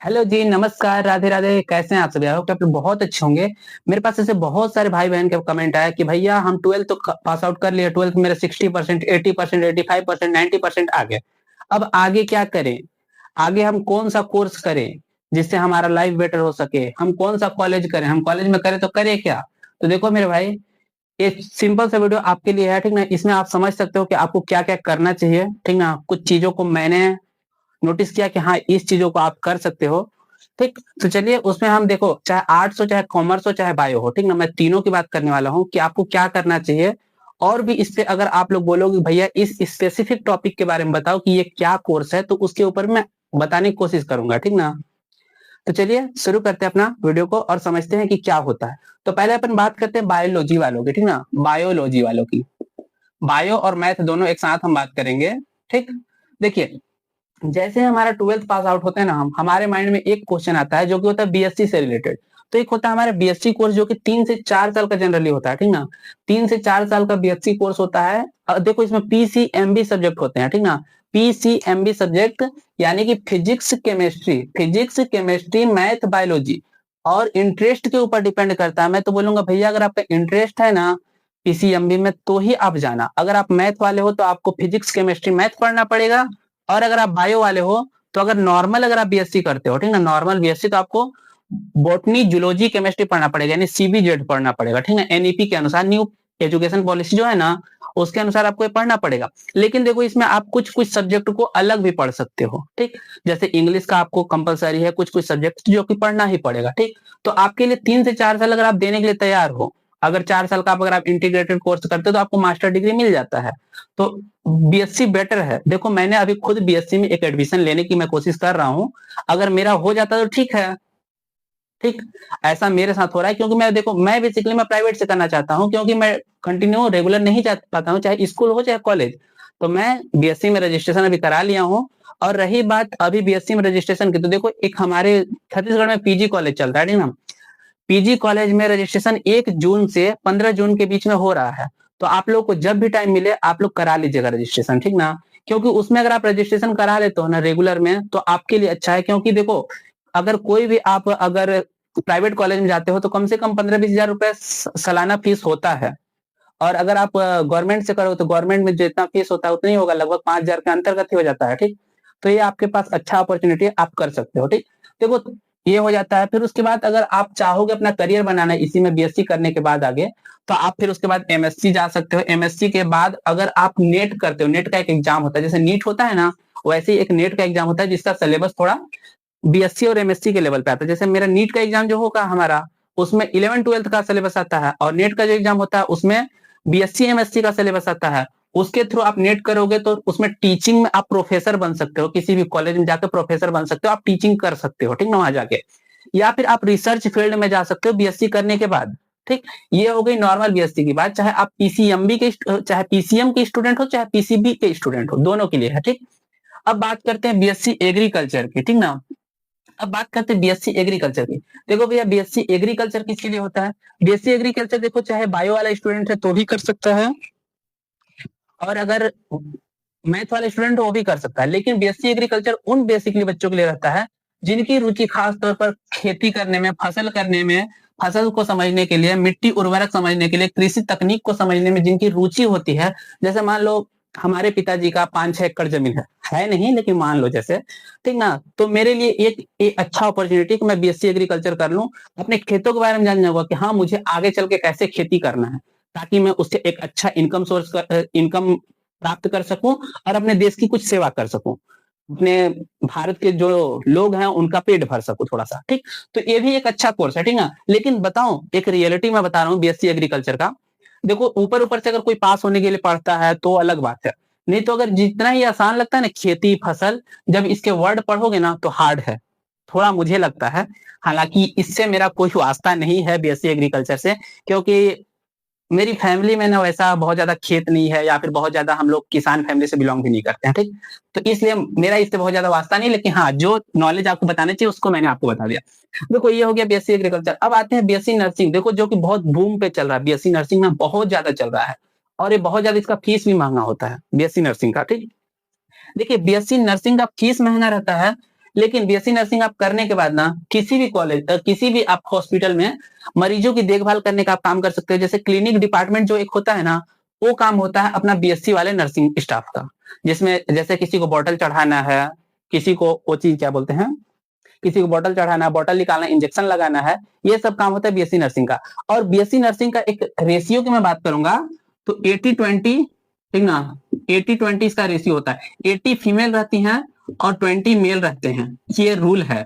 Hello जी, नमस्कार, राधे राधे। कैसे हैं आप सभी? आई होप आप लोग बहुत अच्छे होंगे। मेरे पास ऐसे बहुत सारे भाई बहन के कमेंट आया कि भैया हम 12th तो पास आउट कर लिए, 12th मेरे 60%, 80%, 85%, 90% आ गए। अब आगे क्या करें? आगे हम कौन सा कोर्स करें जिससे हमारा लाइफ बेटर हो सके? हम कौन सा कॉलेज करें? हम कॉलेज में करें तो करें क्या? तो देखो मेरे भाई, ये सिंपल सा वीडियो आपके लिए है, ठीक ना। इसमें आप समझ सकते हो कि आपको क्या क्या करना चाहिए, ठीक ना। कुछ चीजों को मैंने नोटिस किया कि हाँ, इस चीजों को आप कर सकते हो। ठीक, तो चलिए उसमें हम देखो, चाहे आर्ट्स हो, चाहे कॉमर्स हो, चाहे बायो हो, ठीक ना। मैं तीनों की बात करने वाला हूँ कि आपको क्या करना चाहिए। और भी इस पे अगर आप लोग बोलोगे भैया इस स्पेसिफिक टॉपिक के बारे में बताओ कि ये क्या कोर्स है, तो उसके ऊपर मैं बताने की कोशिश करूंगा, ठीक ना। तो चलिए शुरू करते हैं अपना वीडियो को और समझते हैं कि क्या होता है। तो पहले अपन बात करते हैं बायोलॉजी वालों की, ठीक ना, बायोलॉजी वालों की। बायो और मैथ दोनों एक साथ हम बात करेंगे। ठीक, देखिए, जैसे हमारा 12th पास आउट होते हैं ना, हम हमारे माइंड में एक क्वेश्चन आता है जो कि होता है बीएससी से रिलेटेड। तो एक होता है हमारा बीएससी कोर्स जो कि 3 से 4 साल का जनरली होता है, ठीक ना। 3 से 4 साल का बीएससी कोर्स होता है। देखो इसमें पीसीएमबी सब्जेक्ट होते हैं, ठीक ना। पीसीएमबी सब्जेक्ट यानी कि फिजिक्स केमिस्ट्री मैथ बायोलॉजी, और इंटरेस्ट के ऊपर डिपेंड करता है। मैं तो बोलूंगा भैया अगर आपका इंटरेस्ट है ना पीसीएमबी में तो ही आप जाना। अगर आप मैथ वाले हो तो आपको फिजिक्स केमिस्ट्री मैथ पढ़ना पड़ेगा। और अगर आप बायो वाले हो तो अगर आप बीएससी करते हो, ठीक ना, नॉर्मल बीएससी, तो आपको बॉटनी जूलॉजी केमिस्ट्री पढ़ना पड़ेगा, यानी सीबीजेड पढ़ना पड़ेगा, ठीक ना। एनईपी के अनुसार, न्यू एजुकेशन पॉलिसी जो है ना, उसके अनुसार आपको ये पढ़ना पड़ेगा। लेकिन देखो इसमें आप कुछ कुछ सब्जेक्ट को अलग भी पढ़ सकते हो, ठीक। जैसे इंग्लिश का आपको कंपलसरी है, कुछ कुछ सब्जेक्ट जो कि पढ़ना ही पड़ेगा, ठीक। तो आपके लिए 3 से 4 साल अगर आप देने के लिए तैयार हो, अगर 4 साल का अगर आप इंटीग्रेटेड कोर्स करते हो तो आपको मास्टर डिग्री मिल जाता है। तो बीएससी बेटर है। देखो मैंने अभी खुद बीएससी में एक एडमिशन लेने की मैं कोशिश कर रहा हूँ। अगर मेरा हो जाता तो ठीक है। ठीक, ऐसा मेरे साथ हो रहा है क्योंकि मैं देखो, मैं बेसिकली मैं प्राइवेट से करना चाहता हूँ क्योंकि मैं कंटिन्यू रेगुलर नहीं जा पाता हूँ, चाहे स्कूल हो चाहे कॉलेज। तो मैं बीएससी में रजिस्ट्रेशन अभी करा लिया हूँ। और रही बात अभी बीएससी में रजिस्ट्रेशन की, तो देखो एक हमारे छत्तीसगढ़ में पीजी कॉलेज चल रहा है, ठीक ना। पीजी कॉलेज में रजिस्ट्रेशन 1 जून से 15 जून के बीच में हो रहा है। तो आप लोग को जब भी टाइम मिले आप लोग करा लीजिएगा रजिस्ट्रेशन, ठीक ना। क्योंकि उसमें अगर आप रजिस्ट्रेशन करा लेते हो ना रेगुलर में तो आपके लिए अच्छा है। क्योंकि देखो, अगर कोई भी आप अगर प्राइवेट कॉलेज में जाते हो तो कम से कम 15-20 हजार रुपए सालाना फीस होता है। और अगर आप गवर्नमेंट से करो तो गवर्नमेंट में जितना फीस होता है उतना ही होगा, लगभग 5 हजार के अंतर्गत ही हो जाता है, ठीक। तो ये आपके पास अच्छा अपॉर्चुनिटी है, आप कर सकते हो, ठीक। देखो ये हो जाता है। फिर उसके बाद अगर आप चाहोगे अपना करियर बनाना इसी में बीएससी करने के बाद आगे, तो आप फिर उसके बाद एमएससी जा सकते हो। एमएससी के बाद अगर आप नेट करते हो, नेट का एक एग्जाम होता है, जैसे नीट होता है ना, वैसे ही एक नेट का एग्जाम होता है जिसका सिलेबस थोड़ा बीएससी और एमएससी के लेवल पे आता है। जैसे मेरा नीट का एग्जाम जो होगा हमारा, उसमें 11th 12th का सिलेबस आता है, और नेट का जो एग्जाम होता है उसमें बीएससी एमएससी का सिलेबस आता है। उसके थ्रू आप नेट करोगे तो उसमें टीचिंग में आप प्रोफेसर बन सकते हो, किसी भी कॉलेज में जाकर प्रोफेसर बन सकते हो, आप टीचिंग कर सकते हो, ठीक ना, वहां जाके। या फिर आप रिसर्च फील्ड में जा सकते हो बीएससी करने के बाद, ठीक। ये हो गई नॉर्मल बीएससी की बात, चाहे आप पीसीएमबी के चाहे पीसीएम के स्टूडेंट हो चाहे पीसीबी के स्टूडेंट हो, दोनों के लिए है, ठीक। अब बात करते हैं बीएससी एग्रीकल्चर की, ठीक ना। अब बात करते हैं बीएससी एग्रीकल्चर की। देखो भैया बीएससी एग्रीकल्चर किसके लिए होता है? बीएससी एग्रीकल्चर देखो चाहे बायो वाला स्टूडेंट है तो भी कर सकता है, और अगर मैथ वाला स्टूडेंट हो वो भी कर सकता है। लेकिन बीएससी एग्रीकल्चर उन बेसिकली बच्चों के लिए रहता है जिनकी रुचि खास तौर पर खेती करने में, फसल करने में, फसल को समझने के लिए, मिट्टी उर्वरक समझने के लिए, कृषि तकनीक को समझने में जिनकी रुचि होती है। जैसे मान लो हमारे पिताजी का 5-6 एकड़ जमीन है नहीं, लेकिन मान लो जैसे, ठीक ना। तो मेरे लिए एक अच्छा अपॉर्चुनिटी कि मैं बीएससी एग्रीकल्चर कर लूं, अपने खेतों के बारे में जान जाऊंगा कि हाँ मुझे आगे चल के कैसे खेती करना है, ताकि मैं उससे एक अच्छा इनकम सोर्स, इनकम प्राप्त कर सकूं और अपने देश की कुछ सेवा कर सकूं, अपने भारत के जो लोग हैं उनका पेट भर सकूं थोड़ा सा, ठीक। तो ये भी एक अच्छा कोर्स है, ठीक ना। लेकिन बताऊं एक रियलिटी में बता रहा हूँ बीएससी एग्रीकल्चर का। देखो ऊपर ऊपर से अगर कोई पास होने के लिए पढ़ता है तो अलग बात है, नहीं तो अगर जितना ही आसान लगता है ना खेती फसल, जब इसके वर्ड पढ़ोगे ना तो हार्ड है, थोड़ा मुझे लगता है। हालांकि इससे मेरा कोई वास्ता नहीं है बीएससी एग्रीकल्चर से, क्योंकि मेरी फैमिली में ना वैसा बहुत ज्यादा खेत नहीं है, या फिर बहुत ज्यादा हम लोग किसान फैमिली से बिलोंग भी नहीं करते हैं, ठीक। तो इसलिए मेरा इससे बहुत ज्यादा वास्ता नहीं, लेकिन हाँ जो नॉलेज आपको बताना चाहिए उसको मैंने आपको बता दिया। देखो ये हो गया बीएससी एग्रीकल्चर। अब आते हैं बीएससी नर्सिंग, देखो जो कि बहुत बूम पे चल रहा है, बीएससी नर्सिंग में बहुत ज्यादा चल रहा है। और ये बहुत ज्यादा इसका फीस भी महंगा होता है बीएससी नर्सिंग का, ठीक। देखिए बीएससी नर्सिंग का फीस महंगा रहता है, लेकिन बीएससी नर्सिंग आप करने के बाद ना किसी भी कॉलेज किसी भी आप हॉस्पिटल में मरीजों की देखभाल करने का आप काम कर सकते हो। जैसे क्लिनिक डिपार्टमेंट जो एक होता है ना, वो काम होता है अपना बीएससी वाले नर्सिंग स्टाफ का, जिसमें जैसे किसी को बॉटल चढ़ाना है, किसी को वो चीज क्या बोलते हैं, किसी को बॉटल चढ़ाना, बॉटल निकालना, इंजेक्शन लगाना है, ये सब काम होता है बीएससी नर्सिंग का। और बीएससी नर्सिंग का एक रेशियो की मैं बात करूंगा तो 80-20, ठीक ना, 80-20 इसका रेशियो होता है। 80 फीमेल रहती हैं और 20 मेल रहते हैं, ये रूल है।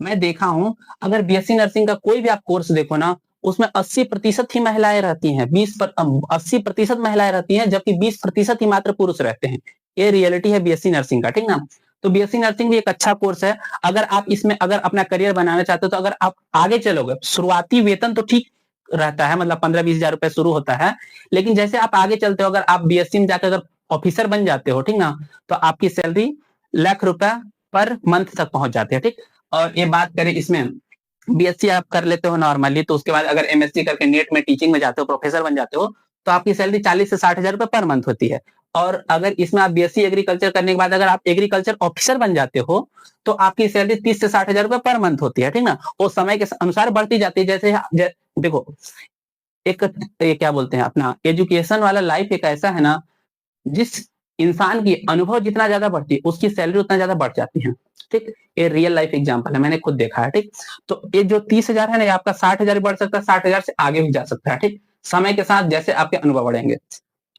मैं देखा हूं, अगर बीएससी नर्सिंग का कोई भी आप कोर्स देखो ना, उसमें 80% ही महिलाएं रहती हैं, 80% महिलाएं रहती हैं, जबकि 20% ही मात्र पुरुष रहते हैं। ये रियलिटी है बीएससी नर्सिंग का, ठीक ना। तो बीएससी नर्सिंग भी एक अच्छा कोर्स है। अगर आप इसमें अगर अपना करियर बनाना चाहते हो, तो अगर आप आगे चलोगे, शुरुआती वेतन तो ठीक रहता है, मतलब 15-20 हजार रुपए शुरू होता है, लेकिन जैसे आप आगे चलते हो, अगर आप बीएससी में जाकर अगर ऑफिसर बन जाते हो, ठीक ना, तो आपकी सैलरी लाख रुपए पर मंथ तक पहुंच जाती है, ठीक। और ये बात करें इसमें, बीएससी आप कर लेते हो नॉर्मली, तो उसके बाद अगर एमएससी करके नेट में टीचिंग में जाते हो, प्रोफेसर बन जाते हो, तो आपकी सैलरी 40 से 60 हजार रुपए पर मंथ होती है। और अगर इसमें आप बीएससी एग्रीकल्चर करने के बाद अगर आप एग्रीकल्चर ऑफिसर बन जाते हो, तो आपकी सैलरी 30 से 60 हजार रुपए पर मंथ होती है, ठीक ना। वो समय के अनुसार बढ़ती जाती है। देखो, एक ये क्या बोलते हैं, अपना एजुकेशन वाला लाइफ एक ऐसा है ना, जिस इंसान की अनुभव जितना ज्यादा बढ़ती है, उसकी सैलरी उतना ज्यादा बढ़ जाती है, ठीक। ये रियल लाइफ एग्जांपल है, मैंने खुद देखा है, ठीक। तो ये जो 30 हजार है ना, ये आपका 60 हजार बढ़ सकता है, 60 हजार से आगे भी जा सकता है, ठीक, समय के साथ जैसे आपके अनुभव बढ़ेंगे।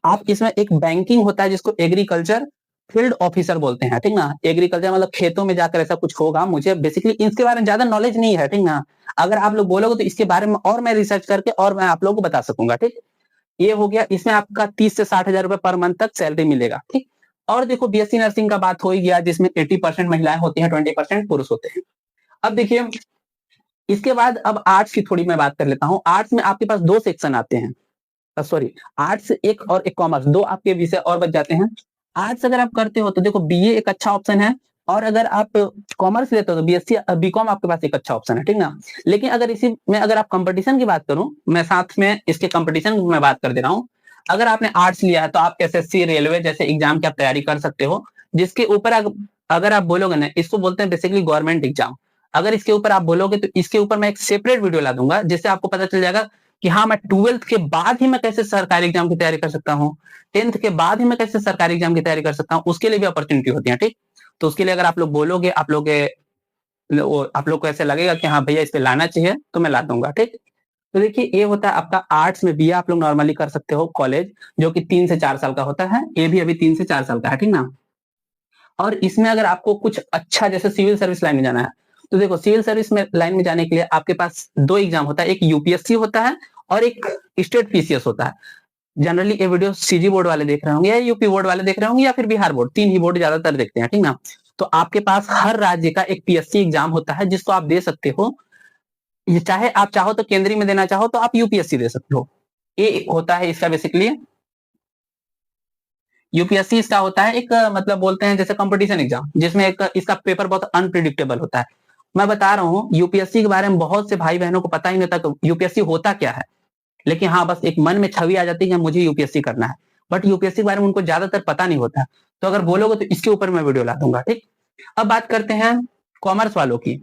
आप इसमें एक बैंकिंग होता है जिसको एग्रीकल्चर फील्ड ऑफिसर बोलते हैं, ठीक ना। एग्रीकल्चर मतलब खेतों में जाकर ऐसा कुछ होगा, मुझे बेसिकली इसके बारे में ज्यादा नॉलेज नहीं है, ठीक ना। अगर आप लोग बोलोगे तो इसके बारे में और मैं रिसर्च करके और मैं आप लोगों को बता सकूंगा, ठीक। ये हो गया, इसमें आपका 30 से 60 हजार रुपए पर मंथ तक सैलरी मिलेगा, ठीक। और देखो, बीएससी नर्सिंग का बात हो ही गया, जिसमें 80% महिलाएं होती हैं, 20% पुरुष होते हैं। अब देखिए, इसके बाद अब आर्ट्स की थोड़ी मैं बात कर लेता हूँ। आर्ट्स में आपके पास दो सेक्शन आते हैं, सॉरी, आर्ट्स एक और एक कॉमर्स, दो आपके विषय और बच जाते हैं। आर्ट्स अगर आप करते हो तो देखो, बीए एक अच्छा ऑप्शन है, और अगर आप कॉमर्स लेते हो तो बीएससी बीकॉम आपके पास एक अच्छा ऑप्शन है, ठीक ना। लेकिन अगर इसी में अगर आप कंपटीशन की बात करूं, मैं साथ में इसके कंपटीशन की मैं बात कर दे रहा हूं। अगर आपने आर्ट्स लिया है तो आप एसएससी, रेलवे जैसे एग्जाम की आप तैयारी कर सकते हो, जिसके ऊपर अगर आप बोलोगे ना, इसको बोलते हैं बेसिकली गवर्नमेंट एग्जाम। अगर इसके ऊपर आप बोलोगे तो इसके ऊपर मैं एक सेपरेट वीडियो ला दूंगा, जिससे आपको पता चल जाएगा कि हाँ, मैं 12th के बाद ही मैं कैसे सरकारी एग्जाम की तैयारी कर सकता हूँ, 10th के बाद ही मैं कैसे सरकारी एग्जाम की तैयारी कर सकता हूँ, उसके लिए भी अपॉर्चुनिटी होती है, ठीक। तो उसके लिए अगर आप लोग बोलोगे, आप लोग को ऐसे लगेगा कि हाँ भैया, इस पे लाना चाहिए, तो मैं ला दूंगा, ठीक। तो देखिए, ये होता है आपका आर्ट्स में बीए आप लोग नॉर्मली कर सकते हो कॉलेज, जो कि 3 से 4 साल का होता है। ये भी अभी 3 से 4 साल का है, ठीक ना। और इसमें अगर आपको कुछ अच्छा जैसे सिविल सर्विस लाइन में जाना है, तो देखो, सिविल सर्विस में लाइन में जाने के लिए आपके पास दो एग्जाम होता है, एक यूपीएससी होता है और एक स्टेट पीसीएस होता है। जनरली ये वीडियो सीजी बोर्ड वाले देख रहे होंगे, या यूपी बोर्ड वाले देख रहे होंगे, या फिर बिहार बोर्ड, तीन ही बोर्ड ज्यादातर देखते हैं, ठीक ना। तो आपके पास हर राज्य का एक पीएससी एग्जाम होता है, जिसको आप दे सकते हो। ये चाहे आप चाहो तो केंद्रीय में देना चाहो तो आप यूपीएससी दे सकते हो। ये होता है इसका बेसिकली, यूपीएससी इसका होता है एक मतलब बोलते हैं जैसे कंपटीशन एग्जाम, जिसमें एक इसका पेपर बहुत अनप्रिडिक्टेबल होता है। मैं बता रहा हूँ, यूपीएससी के बारे में बहुत से भाई बहनों को पता ही नहीं था यूपीएससी होता क्या है। लेकिन हाँ, बस एक मन में छवि आ जाती है मुझे यूपीएससी करना है, बट यूपीएससी के बारे में उनको ज्यादातर पता नहीं होता। तो अगर बोलोगे तो इसके ऊपर मैं वीडियो ला दूंगा, ठीक। अब बात करते हैं कॉमर्स वालों की।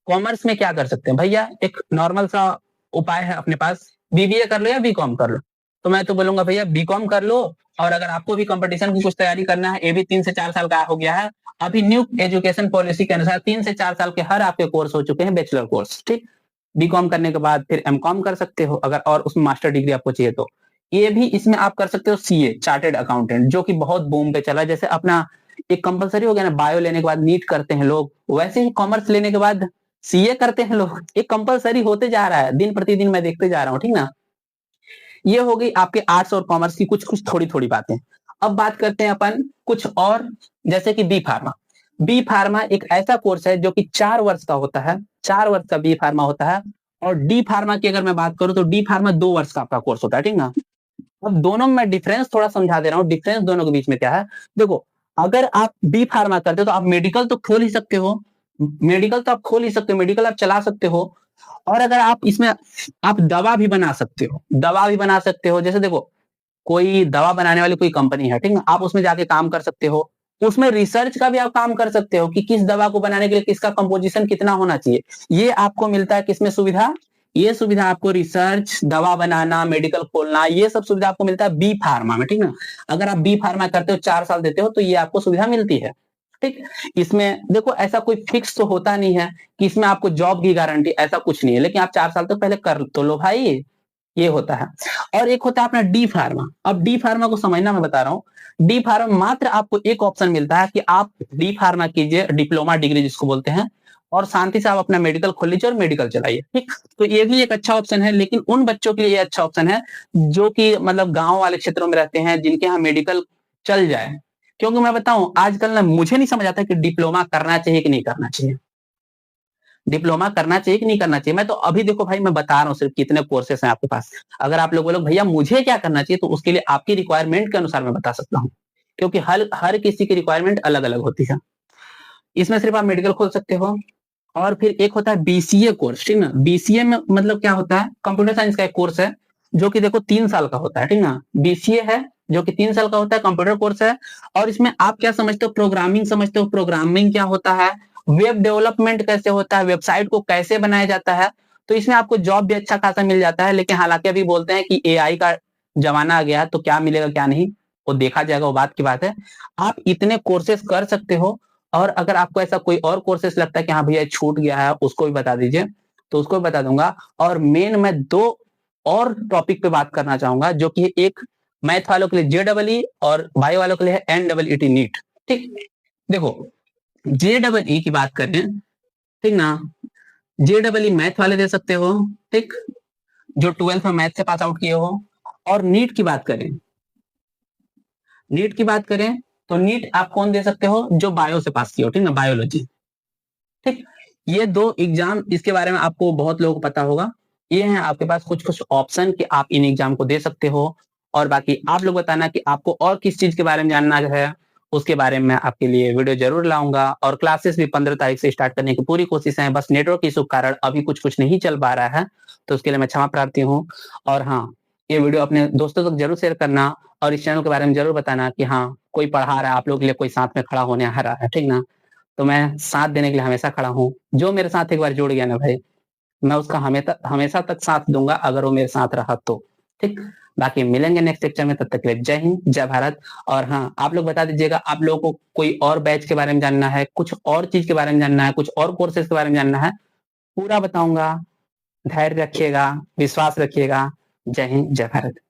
कॉमर्स में क्या कर सकते हैं भैया, एक नॉर्मल सा उपाय है अपने पास, बीबीए कर लो या बीकॉम कर लो। तो मैं तो बोलूंगा भैया बीकॉम कर लो, और अगर आपको भी कंपटीशन की कुछ तैयारी करना है, ये भी 3 से 4 साल का हो गया है। अभी न्यू एजुकेशन पॉलिसी के अनुसार 3 से 4 साल के हर आपके कोर्स हो चुके हैं, बैचलर कोर्स, ठीक। बीकॉम करने के बाद फिर एमकॉम कर सकते हो अगर, और उसमें मास्टर डिग्री आपको चाहिए तो। ये भी इसमें आप कर सकते हो सीए, चार्टेड अकाउंटेंट, जो कि बहुत बूम पे चला। जैसे अपना एक कंपलसरी हो गया ना, बायो लेने के बाद नीट करते हैं लोग, वैसे ही कॉमर्स लेने के बाद सीए करते हैं लोग। एक कंपलसरी होते जा रहा है, दिन प्रतिदिन मैं देखते जा रहा हूँ, ठीक ना। ये हो गई आपके आर्ट्स और कॉमर्स की कुछ कुछ थोड़ी थोड़ी बातें। अब बात करते हैं अपन कुछ और, जैसे कि बी फार्मा। बी फार्मा एक ऐसा कोर्स है जो कि 4 वर्ष का होता है, 4 वर्ष का बी फार्मा होता है। और डी फार्मा की अगर मैं बात करूं तो डी फार्मा 2 वर्ष का आपका कोर्स होता है, ठीक ना। अब दोनों में डिफरेंस थोड़ा समझा दे रहा हूँ, डिफरेंस दोनों के बीच में क्या है। देखो, अगर आप बी फार्मा करते हो तो आप मेडिकल तो खोल ही सकते हो, मेडिकल आप चला सकते हो। और अगर आप इसमें आप दवा भी बना सकते हो, जैसे देखो, कोई दवा बनाने वाली कोई कंपनी है, ठीक ना, आप उसमें जाके काम कर सकते हो। उसमें रिसर्च का भी आप काम कर सकते हो कि किस दवा को बनाने के लिए किसका कंपोजिशन कितना होना चाहिए। ये आपको मिलता है किसमें सुविधा, ये सुविधा आपको रिसर्च, दवा बनाना, मेडिकल खोलना, ये सब सुविधा आपको मिलता है बी फार्मा में, ठीक ना। अगर आप बी फार्मा करते हो 4 साल देते हो तो ये आपको सुविधा मिलती है, ठीक। इसमें देखो ऐसा कोई फिक्स तो होता नहीं है कि इसमें आपको जॉब की गारंटी, ऐसा कुछ नहीं है, लेकिन आप 4 साल तो पहले कर तो लो भाई, ये होता है। और एक होता है अपना डी फार्मा। अब डी फार्मा को समझना मैं बता रहा हूँ। डी फार्मा मात्र आपको एक ऑप्शन मिलता है कि आप डी फार्मा कीजिए, डिप्लोमा डिग्री जिसको बोलते हैं, और शांति से आप अपना मेडिकल खोल लीजिए और मेडिकल चलाइए, ठीक। तो ये भी एक अच्छा ऑप्शन है, लेकिन उन बच्चों के लिए ये अच्छा ऑप्शन है जो कि मतलब गांव वाले क्षेत्रों में रहते हैं, जिनके यहाँ मेडिकल चल जाए। क्योंकि मैं बताऊं आजकल ना मुझे नहीं समझ आता कि डिप्लोमा करना चाहिए कि नहीं करना चाहिए, डिप्लोमा करना चाहिए कि नहीं करना चाहिए। मैं तो अभी देखो भाई मैं बता रहा हूँ सिर्फ कितने कोर्सेस हैं आपके पास। अगर आप लोग बोलो भैया मुझे क्या करना चाहिए, तो उसके लिए आपकी रिक्वायरमेंट के अनुसार मैं बता सकता हूँ, क्योंकि हर हर किसी की रिक्वायरमेंट अलग अलग होती है। इसमें सिर्फ आप मेडिकल खोल सकते हो। और फिर एक होता है बीसीए कोर्स, ठीक ना। बीसीए में मतलब क्या होता है, कंप्यूटर साइंस का एक कोर्स है जो कि देखो 3 साल का होता है, ठीक ना। बीसीए है जो कि 3 साल का होता है, कंप्यूटर कोर्स है। और इसमें आप क्या समझते हो, प्रोग्रामिंग समझते हो। प्रोग्रामिंग क्या होता है, वेब डेवलपमेंट कैसे होता है, वेबसाइट को कैसे बनाया जाता है। तो इसमें आपको जॉब भी अच्छा खासा मिल जाता है। लेकिन हालांकि अभी बोलते हैं कि एआई का जमाना आ गया है, तो क्या मिलेगा क्या नहीं वो देखा जाएगा, वो बात की बात है। आप इतने कोर्सेस कर सकते हो। और अगर आपको ऐसा कोई और कोर्सेस लगता है कि हाँ भैया छूट गया है, उसको भी बता दीजिए, तो उसको भी बता दूंगा। और मेन मैं 2 और टॉपिक पे बात करना चाहूंगा, जो कि एक मैथ वालों के लिए जेडबलई और बायो वालों के लिए है एनडबलईटी नीट, ठीक। देखो जेडबलई की बात करें, ठीक ना, जेडबलई मैथ वाले दे सकते हो, ठीक, जो 12th में मैथ से पास आउट किए हो। और नीट की बात करें, नीट की बात करें तो नीट आप कौन दे सकते हो, जो बायो से पास किए हो, ठीक ना, बायोलॉजी, ठीक। ये 2 एग्जाम, इसके बारे में आपको बहुत लोगों को पता होगा। ये हैं आपके पास कुछ कुछ ऑप्शन कि आप इन एग्जाम को दे सकते हो। और बाकी आप लोग बताना कि आपको और किस चीज के बारे में जानना है, उसके बारे में मैं आपके लिए वीडियो जरूर लाऊंगा। और क्लासेस भी 15 तारीख से स्टार्ट करने की पूरी कोशिश है, बस नेटवर्क इशू के कारण अभी कुछ कुछ नहीं चल पा रहा है, तो उसके लिए मैं क्षमा प्रार्थी हूँ। और हाँ, ये वीडियो अपने दोस्तों तक जरूर शेयर करना, और इस चैनल के बारे में जरूर बताना कि हाँ कोई पढ़ा रहा है आप लोग के लिए, कोई साथ में खड़ा होने आ रहा है, ठीक ना। तो मैं साथ देने के लिए हमेशा खड़ा हूँ। जो मेरे साथ एक बार जुड़ गया ना भाई, मैं उसका हमेशा हमेशा तक साथ दूंगा, अगर वो मेरे साथ रहा तो, ठीक। बाकी मिलेंगे नेक्स्ट लेक्चर में, तब तक के लिए जय हिंद जय भारत। और हाँ, आप लोग बता दीजिएगा आप लोगों को कोई और बैच के बारे में जानना है, कुछ और चीज के बारे में जानना है, कुछ और कोर्सेज के बारे में जानना है, पूरा बताऊंगा। धैर्य रखिएगा, विश्वास रखिएगा। जय हिंद जय भारत।